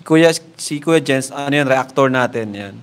Si Kuya Jens, ano yan, reactor natin yan.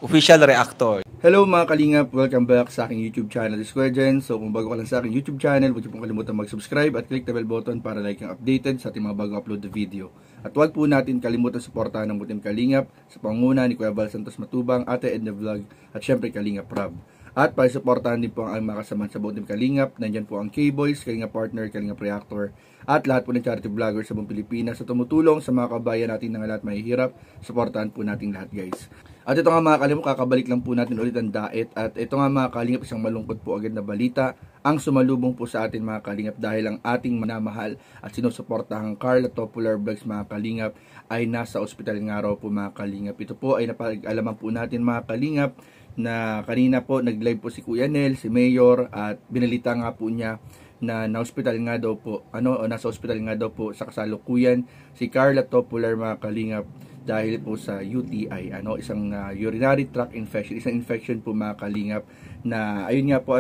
Official reactor. Hello mga kalingap, welcome back sa aking YouTube channel, This is Kuya Jens. So kung bago ka lang sa aking YouTube channel, huwag niyo pong kalimutan mag-subscribe at click the bell button para like ang updated sa ating mga bagong upload na video. At huwag po natin kalimutan suportahan ng Butim Kalingap sa pangunguna ni Kuya Val Santos Matubang, Ate Edna Vlog at syempre Kalingap Rob. At para suportahan din po ang mga kasamahan sa Butim Kalingap, nandyan po ang K-Boys, Kalingap Partner, Kalingap Reactor, at lahat po ng charity vloggers sa buong Pilipinas sa tumutulong sa mga kabayan natin na lahat mahihirap. Suportahan po natin lahat, guys. At ito nga mga kalingap, kakabalik lang po natin ulit ang daet. At ito nga mga kalingap, isang malungkot po agad na balita ang sumalubong po sa atin mga kalingap dahil ang ating manamahal at sinusuportahang Carla Topular Vlogs mga kalingap ay nasa ospital nga raw po mga kalingap. Ito po ay napag-alaman po natin mga kalingap na kanina po nag-live po si Kuya Nel, si Mayor, at binalita nga po niya na na-hospital nga daw po, nasa hospital nga daw po sa kasalukuyan si Carla Topular mga kalingap dahil po sa UTI, isang urinary tract infection, isang infection po mga kalingap na ayun nga po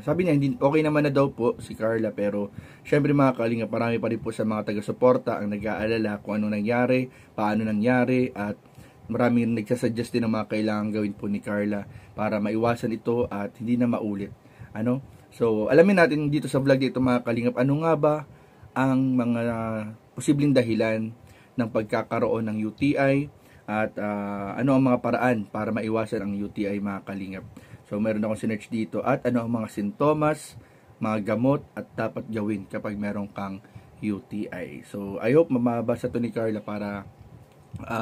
sabi niya hindi okay naman na daw po si Carla, pero syempre mga kalingap marami pa rin po sa mga taga-suporta ang nag-aalala kung ano nangyari, paano nangyari, at maraming nagsasuggest din ng mga kailangan gawin po ni Carla para maiwasan ito at hindi na maulit. So, alamin natin dito sa vlog dito mga kalingap, ano nga ba ang mga posibleng dahilan ng pagkakaroon ng UTI at ano ang mga paraan para maiwasan ang UTI mga kalingap. So, meron akong sinearch dito at ano ang mga sintomas, mga gamot at dapat gawin kapag meron kang UTI. So, I hope mababasa to ni Carla para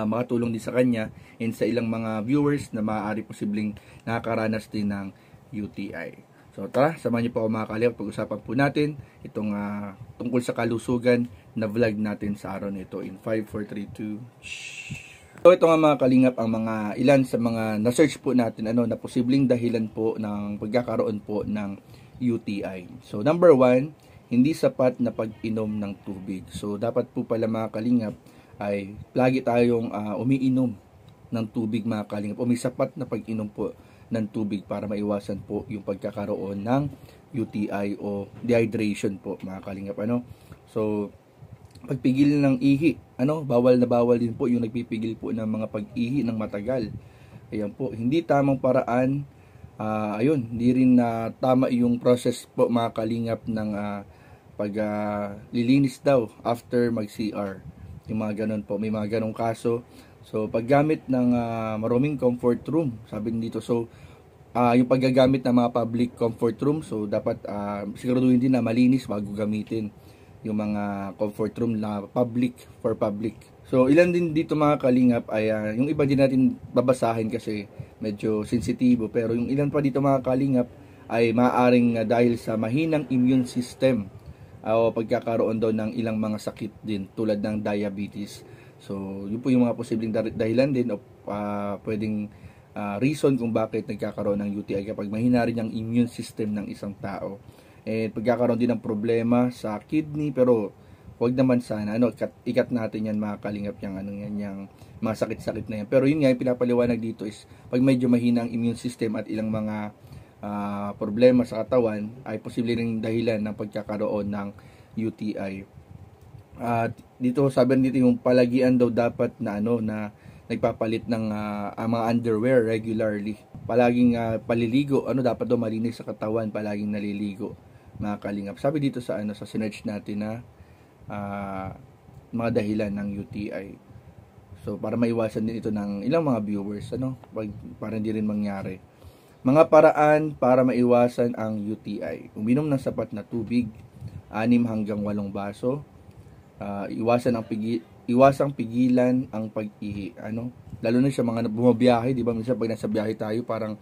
makatulong din sa kanya and sa ilang mga viewers na maaari posibleng nakakaranas din ng UTI. So tara, samahan niyo po ako mga kalingap, pag-usapan po natin itong tungkol sa kalusugan na vlog natin sa araw nito in 5, 4, 3, 2. So ito nga mga kalingap ang mga ilan sa mga na-search po natin na posibleng dahilan po ng pagkakaroon po ng UTI. So number 1, hindi sapat na pag-inom ng tubig. So dapat po pala mga kalingap ay lagi tayong umiinom ng tubig mga kalingap, o may sapat na pag-inom po ng tubig para maiwasan po yung pagkakaroon ng UTI o dehydration po mga kalingap. So pagpigil ng ihi, bawal na bawal din po yung nagpipigil po ng mga pag-ihi ng matagal. Ayan po, hindi tamang paraan, hindi rin tama yung process po mga kalingap ng paglilinis daw after mag-CR. Yung mga ganun po, may mga ganung kaso. So paggamit ng maruming comfort room, sabi dito. So yung paggagamit ng mga public comfort room, so dapat siguraduhin din na malinis bago gamitin yung mga comfort room na for public. So ilan din dito mga kalingap ay yung iba din natin babasahin kasi medyo sensitibo, pero yung ilan pa dito mga kalingap ay maaaring dahil sa mahinang immune system o pagkakaroon daw ng ilang mga sakit din tulad ng diabetes. So yun po yung mga posibleng dahilan din o pwedeng reason kung bakit nagkakaroon ng UTI kapag mahina rin ang immune system ng isang tao. Pagkakaroon din ng problema sa kidney, pero wag naman sana ikat natin yan mga kalingap, yung mga sakit-sakit na yan. Pero yun nga yung pinapaliwanag dito is pag medyo mahina ang immune system at ilang mga problema sa katawan ay posible ring dahilan ng pagkakaroon ng UTI. At dito sabi dito yung palagian daw dapat na na nagpapalit ng mga underwear regularly. Palaging paliligo, dapat daw malinis sa katawan, palaging naliligo mga kalingap. Sabi dito sa sa sinearch natin na mga dahilan ng UTI. So para maiwasan din ito ng ilang mga viewers, para hindi rin mangyari. Mga paraan para maiwasan ang UTI. Uminom ng sapat na tubig, 6 hanggang 8 baso. Iwasang pigilan ang pag-ihi. Lalo na sa mga bumabiyahe, di ba? Minsan pag nasa biyahe tayo, parang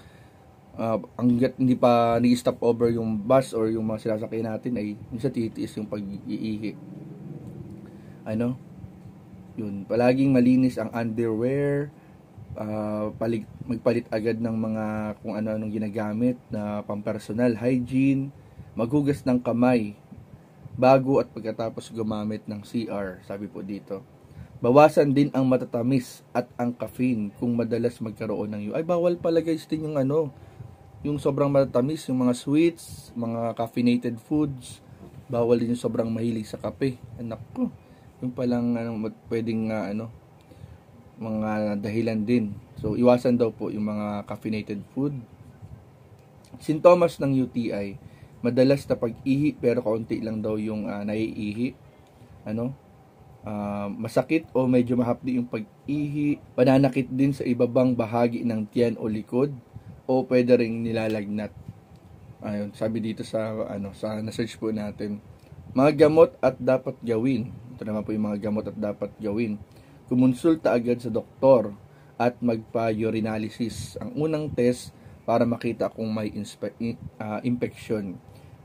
hanggat hindi pa ni-stop over yung bus or yung mga sinasakay natin ay minsan titiis yung pag-iihi. Yun, palaging malinis ang underwear, magpalit agad ng mga kung ano-anong ginagamit na pampersonal hygiene, maghugas ng kamay bago at pagkatapos gumamit ng CR, sabi po dito. Bawasan din ang matatamis at ang caffeine kung madalas magkaroon ng UTI. Ay, bawal pala guys din yung yung sobrang matatamis, yung mga sweets, mga caffeinated foods. Bawal din yung sobrang mahilig sa kape. Anak ko, yung palang pwedeng mga dahilan din. So, iwasan daw po yung mga caffeinated food. Sintomas ng UTI, madalas na pag-ihi pero kaunti lang daw yung naiihi. Masakit o medyo mahapdi yung pag-ihi, pananakit din sa ibabang bahagi ng tiyan o likod, o pwede ring nilalagnat. Ayun, sabi dito sa na-search po natin. Mga gamot at dapat gawin. Ito naman po yung mga gamot at dapat gawin. Kumonsulta agad sa doktor at magpa-urinalysis. Ang unang test para makita kung may infection.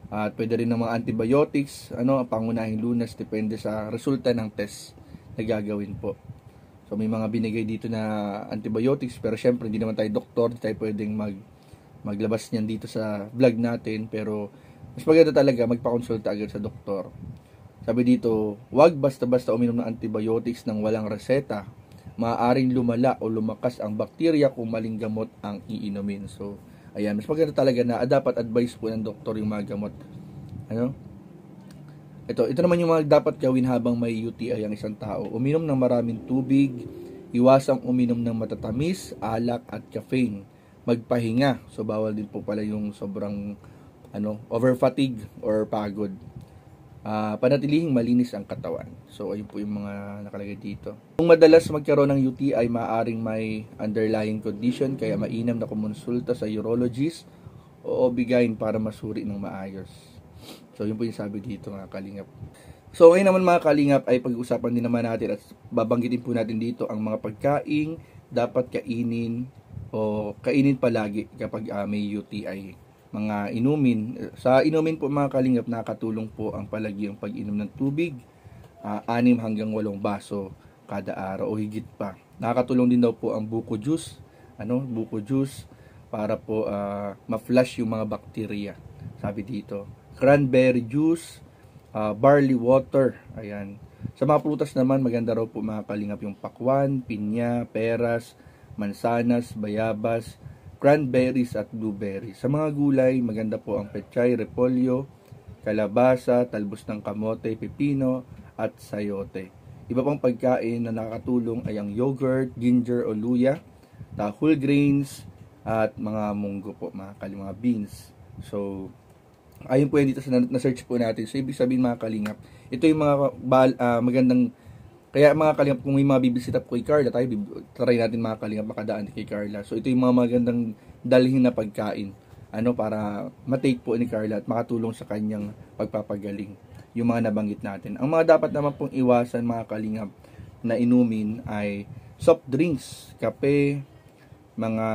At pwede rin ng mga antibiotics, pangunahing lunas, depende sa resulta ng test na gagawin po. So may mga binigay dito na antibiotics, pero syempre hindi naman tayo doktor, hindi tayo pwedeng maglabas niyan dito sa vlog natin, pero mas maganda talaga magpakonsulta agad sa doktor. Sabi dito, huwag basta-basta uminom ng antibiotics ng walang reseta. Maaaring lumala o lumakas ang bakterya kung maling gamot ang iinumin. So, ayan, mas maganda talaga na dapat advice po ng doktor yung mga gamot. Ito naman yung mga dapat gawin habang may UTI ang isang tao. Uminom ng maraming tubig, iwasang uminom ng matatamis, alak at caffeine. Magpahinga. So, bawal din po pala yung sobrang over fatigue or pagod. Panatilihing malinis ang katawan. So, ayun po yung mga nakalagay dito. Kung madalas magkaroon ng UTI, maaaring may underlying condition, kaya mainam na kumonsulta sa urologist o OB-GYN para masuri ng maayos. So, yun po yung sabi dito mga kalingap. So, ngayon naman mga kalingap ay pag-usapan din naman natin at babanggitin po natin dito ang mga pagkain dapat kainin o kainin palagi kapag may UTI. Mga inumin. Sa inumin po mga kalingap, nakatulong po ang palagi ang pag-inom ng tubig, 6 hanggang 8 baso kada araw o higit pa. Nakakatulong din daw po ang buko juice, buko juice para po ma-flush yung mga bakterya. Sabi dito, cranberry juice, barley water, ayan. Sa mga prutas naman, maganda raw po mga kalingap yung pakwan, pinya, peras, mansanas, bayabas, cranberries at blueberries. Sa mga gulay, maganda po ang pechay, repolyo, kalabasa, talbos ng kamote, pipino, at sayote. Iba pang pagkain na nakakatulong ay ang yogurt, ginger o luya, whole grains, at mga munggo po, mga beans. So, ayun po yan dito sa na-search po natin. So, ibig sabihin mga kalingap, ito yung mga magandang. Kaya mga kalingap, kung may mga bibisita po kay Carla, try natin mga kalingap makadaan kay Carla. So ito yung mga magandang dalhin na pagkain para matake po ni Carla at makatulong sa kanyang pagpapagaling. Yung mga nabanggit natin. Ang mga dapat naman pong iwasan mga kalingap na inumin ay soft drinks, kape, mga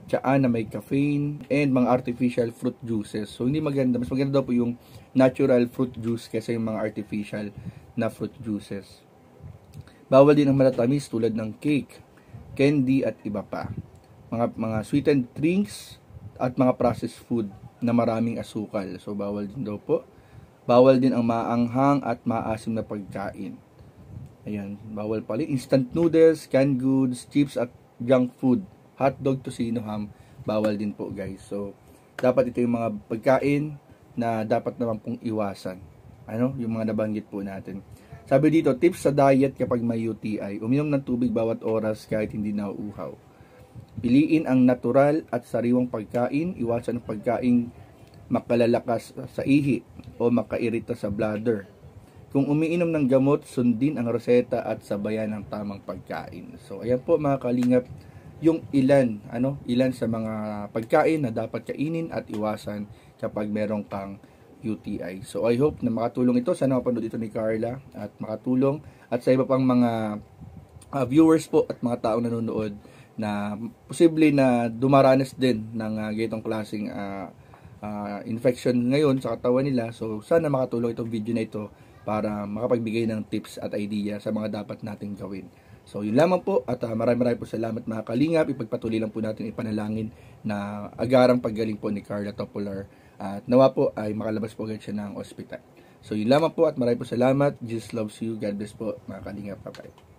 tsaa na may caffeine, and mga artificial fruit juices. So hindi maganda, mas maganda daw po yung natural fruit juice kaysa yung mga artificial na fruit juices. Bawal din ang matatamis tulad ng cake, candy at iba pa. Mga sweetened drinks at mga processed food na maraming asukal. So bawal din daw po. Bawal din ang maanghang at maasim na pagkain. Ayan, bawal pala instant noodles, canned goods, chips at junk food. Hotdog, tocino, ham, bawal din po guys. So dapat ito yung mga pagkain na dapat naman pong iwasan. Yung mga nabanggit po natin. Sabi dito, tips sa diet kapag may UTI. Uminom ng tubig bawat oras kahit hindi nauuhaw. Piliin ang natural at sariwang pagkain. Iwasan ang pagkain makalalakas sa ihi o makairita sa bladder. Kung umiinom ng gamot, sundin ang reseta at sabayan ng tamang pagkain. So, ayan po mga kalingap, yung ilan sa mga pagkain na dapat kainin at iwasan kapag meron kang UTI. So I hope na makatulong ito. Sana mapanood ito ni Carla at makatulong. At sa iba pang mga viewers po at mga taong nanonood na posible na dumaranas din ng ganitong klaseng infection ngayon sa katawan nila. So sana makatulong itong video na ito para makapagbigay ng tips at idea sa mga dapat nating gawin. So yun lamang po at maraming po salamat mga kalingap. Ipagpatuloy lang po natin ipanalangin na agarang paggaling po ni Carla Topolar. At nawa po ay makalabas po agad siya ng ospital. So yun lamang po at maraming po salamat. Jesus loves you. God bless po mga kalingap. Bye-bye.